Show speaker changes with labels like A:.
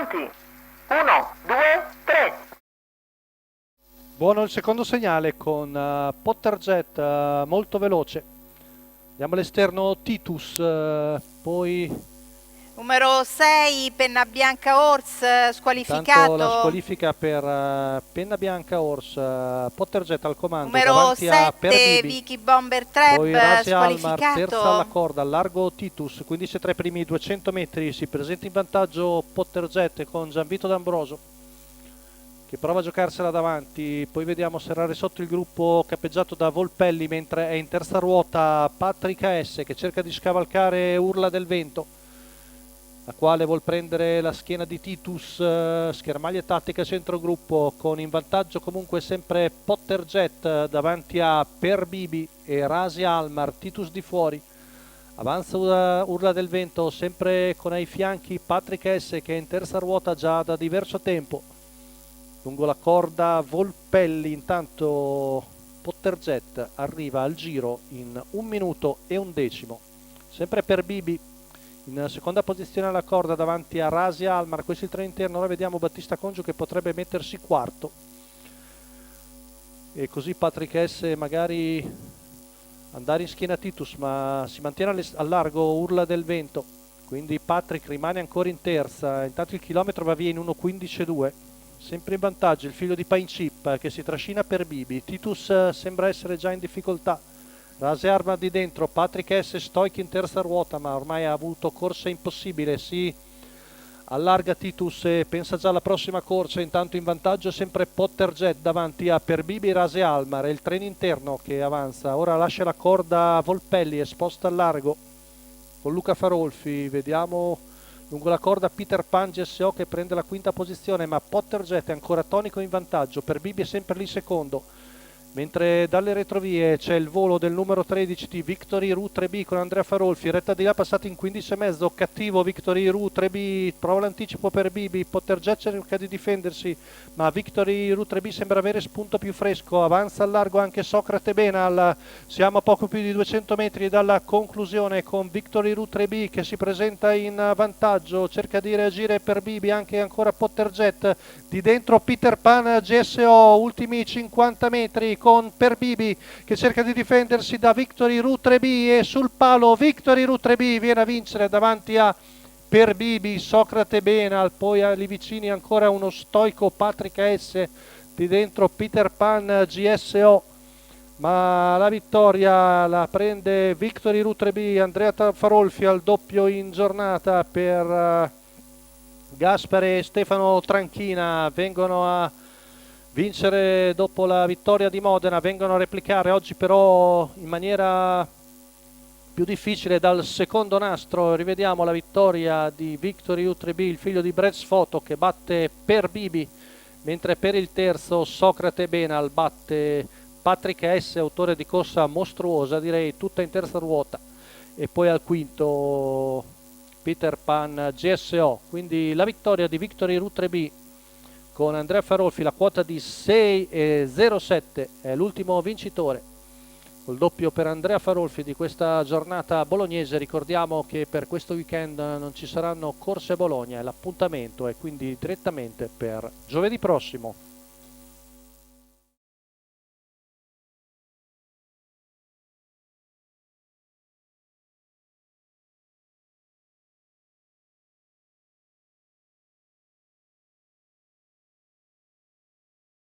A: Pronti? 1, 2, 3.
B: Buono il secondo segnale con Potterjet molto veloce. Andiamo all'esterno Titus, poi
C: Numero 6, Penna Bianca Horse,
B: intanto la
C: squalificato.
B: squalifica per Penna Bianca Horse, Potterjet al comando
C: Numero
B: davanti a
C: 7,
B: Perbibi.
C: Vicky Bomber
B: Poi
C: Trap,
B: Rasi Almar, terza alla
C: squalificato.
B: corda, largo Titus, 15-3 primi 200 metri, si presenta in vantaggio Potterjet con Gianvito D'Ambroso che prova a giocarsela davanti. Poi vediamo serrare sotto il gruppo capeggiato da Volpelli, mentre è in terza ruota Patrick AS che cerca di scavalcare Urla del Vento, la quale vuol prendere la schiena di Titus. Schermaglia tattica centrogruppo con in vantaggio comunque sempre Potterjet davanti a Perbibi e Rasi Almar. Titus di fuori, avanza Urla del Vento sempre con ai fianchi Patrick S che è in terza ruota già da diverso tempo. Lungo la corda Volpelli, intanto Potterjet arriva al giro in 1 minuto e 1 decimo. Sempre Perbibi in seconda posizione alla corda davanti a Rasi Almar. Questo è il treno interno. Ora vediamo Battista Congio che potrebbe mettersi quarto e così Patrick S magari andare in schiena Titus, ma si mantiene al largo Urla del Vento, quindi Patrick rimane ancora in terza. Intanto il chilometro va via in 1:15.2, sempre in vantaggio il figlio di Pine Chip che si trascina per Bibi. Titus sembra essere già in difficoltà. Rasi Almar di dentro, Patrick S stoico in terza ruota, ma ormai ha avuto corsa impossibile. Si allarga Titus e pensa già alla prossima corsa. Intanto in vantaggio sempre Potterjet davanti a Perbibi e Rasi Almar. È il treno interno che avanza. Ora lascia la corda a Volpelli e sposta al largo con Luca Farolfi. Vediamo lungo la corda Peter Pan GSO che prende la quinta posizione, ma Potterjet è ancora tonico in vantaggio. Perbibi è sempre lì secondo, mentre dalle retrovie c'è il volo del numero 13 di Victory Ru 3B con Andrea Farolfi. Retta di là passata in 15,5, cattivo Victory Ru 3B, prova l'anticipo per Bibi. Potterjet cerca di difendersi, ma Victory Ru 3B sembra avere spunto più fresco. Avanza al largo anche Socrate Benal, siamo a poco più di 200 metri dalla conclusione con Victory Ru 3B che si presenta in vantaggio, cerca di reagire per Bibi, anche ancora Potterjet di dentro Peter Pan GSO, ultimi 50 metri con Perbibi che cerca di difendersi da Victory Ru 3B e sul palo Victory Ru 3B viene a vincere davanti a Perbibi, Socrate Benal. Poi lì vicini ancora uno stoico Patrick S di dentro Peter Pan GSO, ma la vittoria la prende Victory Ru 3B. Andrea Farolfi al doppio in giornata per Gaspare e Stefano Tranchina vengono a vincere dopo la vittoria di Modena, vengono a replicare oggi però in maniera più difficile dal secondo nastro. Rivediamo la vittoria di Victory U3B, il figlio di Brett Sfoto che batte Perbibi, mentre per il terzo Socrate Benal batte Patrick S, autore di corsa mostruosa, direi tutta in terza ruota, e poi al quinto Peter Pan GSO. Quindi la vittoria di Victory Ru 3B con Andrea Farolfi, la quota di 6,07, è l'ultimo vincitore. Col doppio per Andrea Farolfi di questa giornata bolognese. Ricordiamo che per questo weekend non ci saranno corse a Bologna e l'appuntamento è quindi direttamente per giovedì prossimo.